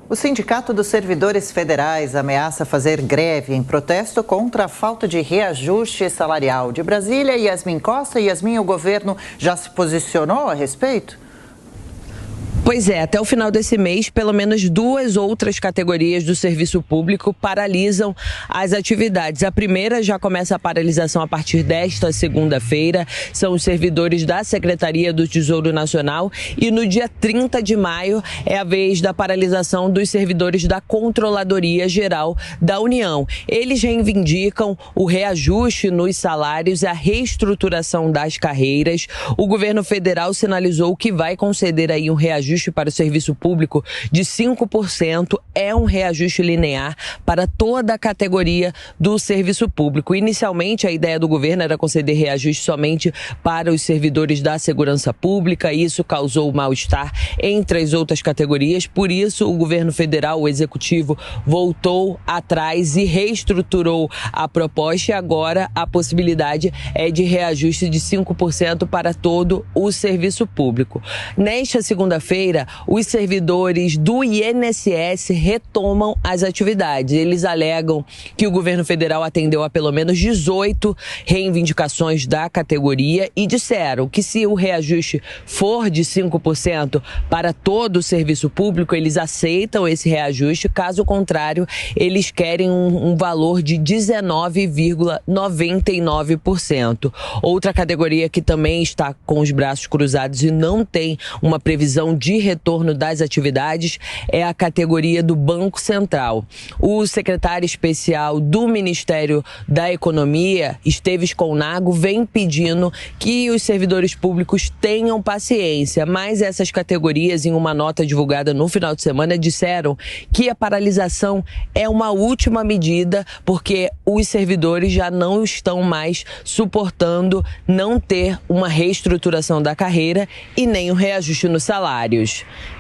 O Sindicato dos Servidores Federais ameaça fazer greve em protesto contra a falta de reajuste salarial. De Brasília, Yasmin Costa. Yasmin, o governo já se posicionou a respeito? Pois é, até o final desse mês, pelo menos 2 outras categorias do serviço público paralisam as atividades. A primeira já começa a paralisação a partir desta segunda-feira, são os servidores da Secretaria do Tesouro Nacional, e no dia 30 de maio é a vez da paralisação dos servidores da Controladoria Geral da União. Eles reivindicam o reajuste nos salários e a reestruturação das carreiras. O governo federal sinalizou que vai conceder aí um reajuste para o serviço público de 5%, é um reajuste linear para toda a categoria do serviço público. Inicialmente, a ideia do governo era conceder reajuste somente para os servidores da segurança pública. Isso causou mal-estar entre as outras categorias. Por isso, o governo federal, o executivo, voltou atrás e reestruturou a proposta. E agora a possibilidade é de reajuste de 5% para todo o serviço público. Nesta segunda-feira, os servidores do INSS retomam as atividades. Eles alegam que o governo federal atendeu a pelo menos 18 reivindicações da categoria e disseram que se o reajuste for de 5% para todo o serviço público, eles aceitam esse reajuste. Caso contrário, eles querem um valor de 19,99%. Outra categoria que também está com os braços cruzados e não tem uma previsão de retorno das atividades é a categoria do Banco Central. O secretário especial do Ministério da Economia, Esteves Colnago, vem pedindo que os servidores públicos tenham paciência, mas essas categorias, em uma nota divulgada no final de semana, disseram que a paralisação é uma última medida porque os servidores já não estão mais suportando não ter uma reestruturação da carreira e nem um reajuste nos salários.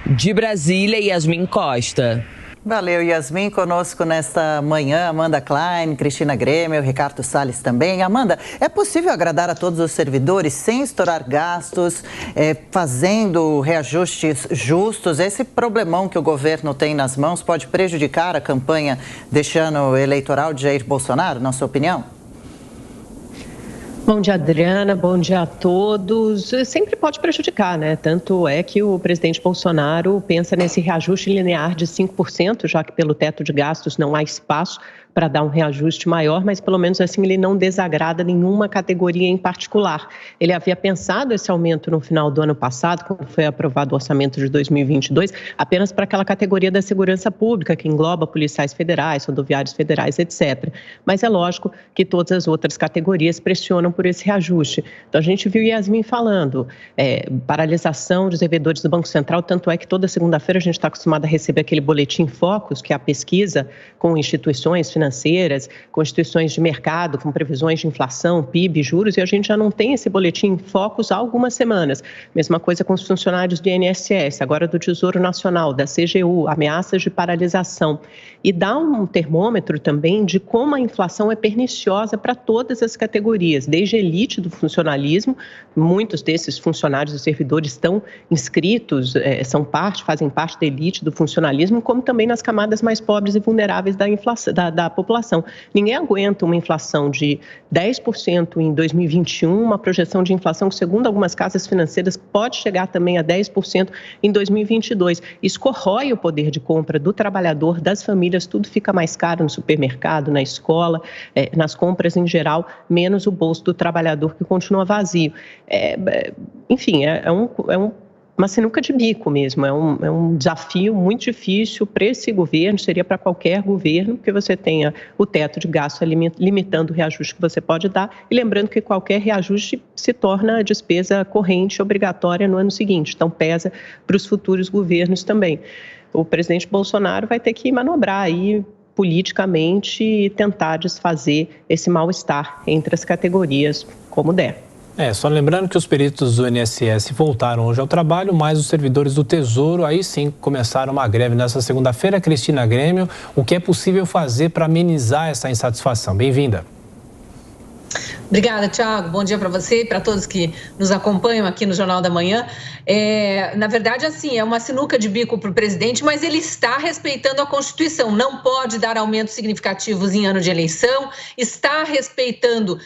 De Brasília, Yasmin Costa. Valeu, Yasmin. Conosco nesta manhã, Amanda Klein, Cristina Grêmio, Ricardo Salles também. Amanda, é possível agradar a todos os servidores sem estourar gastos, fazendo reajustes justos? Esse problemão que o governo tem nas mãos pode prejudicar a campanha deste ano eleitoral de Jair Bolsonaro, na sua opinião? Bom dia, Adriana. Bom dia a todos. Sempre pode prejudicar, né? Tanto é que o presidente Bolsonaro pensa nesse reajuste linear de 5%, já que pelo teto de gastos não há espaço para dar um reajuste maior, mas pelo menos assim ele não desagrada nenhuma categoria em particular. Ele havia pensado esse aumento no final do ano passado, quando foi aprovado o orçamento de 2022, apenas para aquela categoria da segurança pública, que engloba policiais federais, rodoviários federais, etc. Mas é lógico que todas as outras categorias pressionam por esse reajuste. Então a gente viu Yasmin falando, paralisação dos servidores do Banco Central, tanto é que toda segunda-feira a gente está acostumado a receber aquele boletim Focus, que é a pesquisa com instituições financeiras, com instituições de mercado, com previsões de inflação, PIB, juros, e a gente já não tem esse boletim Focus há algumas semanas. Mesma coisa com os funcionários do INSS, agora do Tesouro Nacional, da CGU, ameaças de paralisação. E dá um termômetro também de como a inflação é perniciosa para todas as categorias, desde a elite do funcionalismo, muitos desses funcionários e servidores estão inscritos, fazem parte da elite do funcionalismo, como também nas camadas mais pobres e vulneráveis da inflação, da população. Ninguém aguenta uma inflação de 10% em 2021, uma projeção de inflação que, segundo algumas casas financeiras, pode chegar também a 10% em 2022. Isso corrói o poder de compra do trabalhador, das famílias, tudo fica mais caro no supermercado, na escola, nas compras em geral, menos o bolso do trabalhador, que continua vazio. Enfim, uma sinuca de bico mesmo, é um desafio muito difícil para esse governo, seria para qualquer governo, que você tenha o teto de gasto limitando o reajuste que você pode dar, e lembrando que qualquer reajuste se torna despesa corrente obrigatória no ano seguinte, então pesa para os futuros governos também. O presidente Bolsonaro vai ter que manobrar aí politicamente e tentar desfazer esse mal-estar entre as categorias como der. Só lembrando que os peritos do INSS voltaram hoje ao trabalho, mas os servidores do Tesouro, aí sim, começaram uma greve nesta segunda-feira. Cristina Grêmio, o que é possível fazer para amenizar essa insatisfação? Bem-vinda. Obrigada, Thiago. Bom dia para você e para todos que nos acompanham aqui no Jornal da Manhã. Na verdade, assim, é uma sinuca de bico para o presidente, mas ele está respeitando a Constituição. Não pode dar aumentos significativos em ano de eleição, está respeitando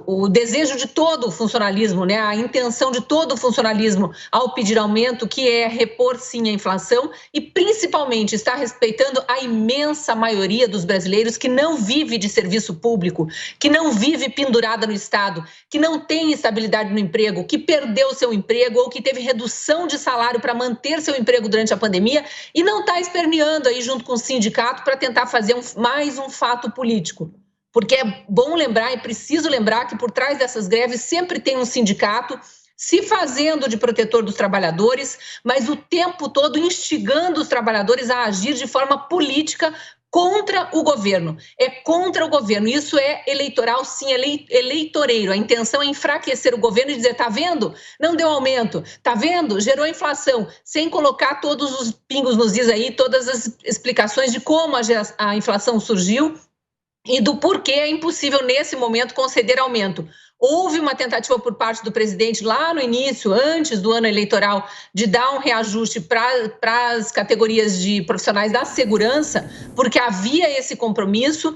o desejo de todo o funcionalismo, né? A intenção de todo o funcionalismo ao pedir aumento, que é repor sim a inflação, e principalmente está respeitando a imensa maioria dos brasileiros que não vive de serviço público, que não vive pendurada no Estado, que não tem estabilidade no emprego, que perdeu seu emprego ou que teve redução de salário para manter seu emprego durante a pandemia e não está esperneando aí junto com o sindicato para tentar fazer mais um fato político. Porque é bom lembrar e preciso lembrar que por trás dessas greves sempre tem um sindicato se fazendo de protetor dos trabalhadores, mas o tempo todo instigando os trabalhadores a agir de forma política contra o governo. É contra o governo. Isso é eleitoral, sim, eleitoreiro. A intenção é enfraquecer o governo e dizer, tá vendo? Não deu aumento. Tá vendo? Gerou inflação. Sem colocar todos os pingos nos is aí, todas as explicações de como a inflação surgiu e do porquê é impossível, nesse momento, conceder aumento. Houve uma tentativa por parte do presidente lá no início, antes do ano eleitoral, de dar um reajuste para as categorias de profissionais da segurança, porque havia esse compromisso.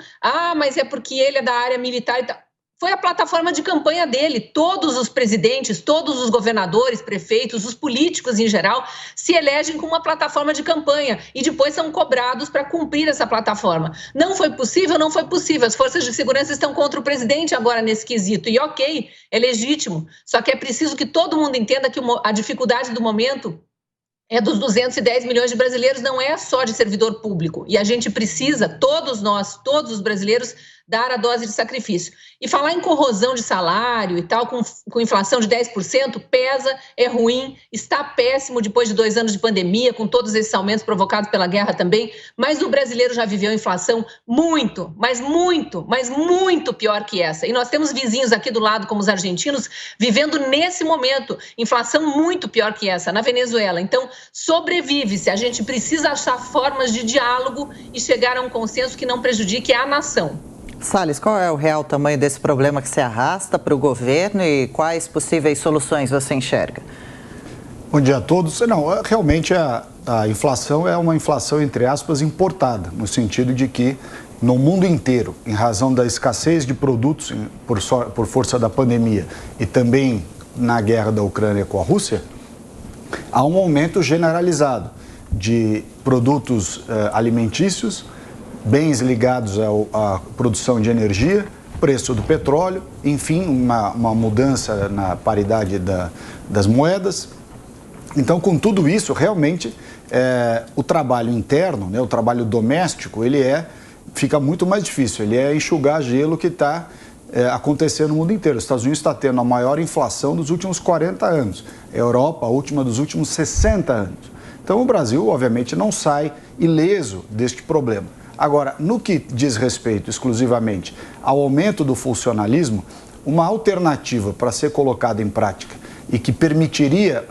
Mas é porque ele é da área militar e tal. Foi a plataforma de campanha dele. Todos os presidentes, todos os governadores, prefeitos, os políticos em geral, se elegem com uma plataforma de campanha e depois são cobrados para cumprir essa plataforma. Não foi possível? Não foi possível. As forças de segurança estão contra o presidente agora nesse quesito. E ok, é legítimo. Só que é preciso que todo mundo entenda que a dificuldade do momento é dos 210 milhões de brasileiros, não é só de servidor público. E a gente precisa, todos nós, todos os brasileiros, dar a dose de sacrifício. E falar em corrosão de salário e tal, com inflação de 10%, pesa, é ruim, está péssimo depois de 2 anos de pandemia, com todos esses aumentos provocados pela guerra também, mas o brasileiro já viveu inflação muito, mas muito pior que essa. E nós temos vizinhos aqui do lado, como os argentinos, vivendo nesse momento inflação muito pior que essa, na Venezuela. Então, sobrevive-se, a gente precisa achar formas de diálogo e chegar a um consenso que não prejudique a nação. Salles, qual é o real tamanho desse problema que se arrasta para o governo e quais possíveis soluções você enxerga? Bom dia a todos. Não, realmente a inflação é uma inflação, entre aspas, importada, no sentido de que no mundo inteiro, em razão da escassez de produtos por força da pandemia e também na guerra da Ucrânia com a Rússia, há um aumento generalizado de produtos alimentícios, bens ligados à produção de energia, preço do petróleo, enfim, uma mudança na paridade das moedas. Então, com tudo isso, realmente, o trabalho interno, né, o trabalho doméstico, fica muito mais difícil. Ele é enxugar gelo que está acontecendo no mundo inteiro. Os Estados Unidos está tendo a maior inflação dos últimos 40 anos. A Europa, a última dos últimos 60 anos. Então, o Brasil, obviamente, não sai ileso deste problema. Agora, no que diz respeito exclusivamente ao aumento do funcionalismo, uma alternativa para ser colocada em prática e que permitiria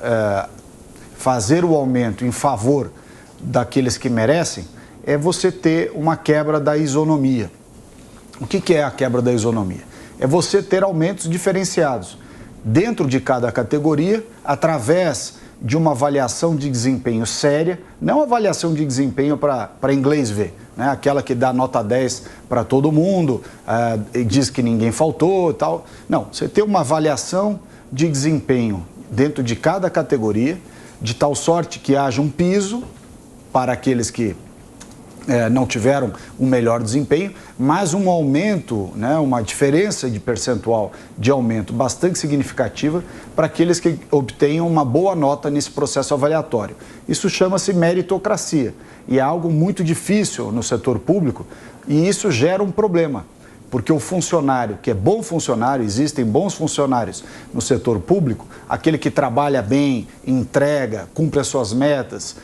fazer o aumento em favor daqueles que merecem é você ter uma quebra da isonomia. O que é a quebra da isonomia? É você ter aumentos diferenciados dentro de cada categoria através de uma avaliação de desempenho séria, não avaliação de desempenho para inglês ver, né? Aquela que dá nota 10 para todo mundo, e diz que ninguém faltou e tal. Não, você tem uma avaliação de desempenho dentro de cada categoria, de tal sorte que haja um piso para aqueles que não tiveram um melhor desempenho, mas um aumento, né, uma diferença de percentual de aumento bastante significativa para aqueles que obtenham uma boa nota nesse processo avaliatório. Isso chama-se meritocracia e é algo muito difícil no setor público e isso gera um problema, porque o funcionário que é bom funcionário, existem bons funcionários no setor público, aquele que trabalha bem, entrega, cumpre as suas metas,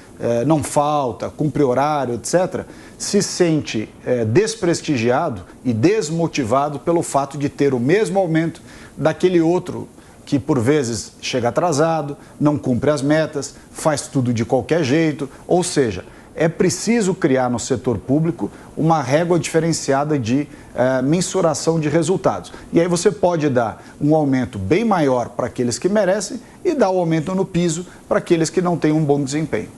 não falta, cumpre horário, etc., se sente desprestigiado e desmotivado pelo fato de ter o mesmo aumento daquele outro que, por vezes, chega atrasado, não cumpre as metas, faz tudo de qualquer jeito, ou seja, é preciso criar no setor público uma régua diferenciada de mensuração de resultados. E aí você pode dar um aumento bem maior para aqueles que merecem e dar o aumento no piso para aqueles que não têm um bom desempenho.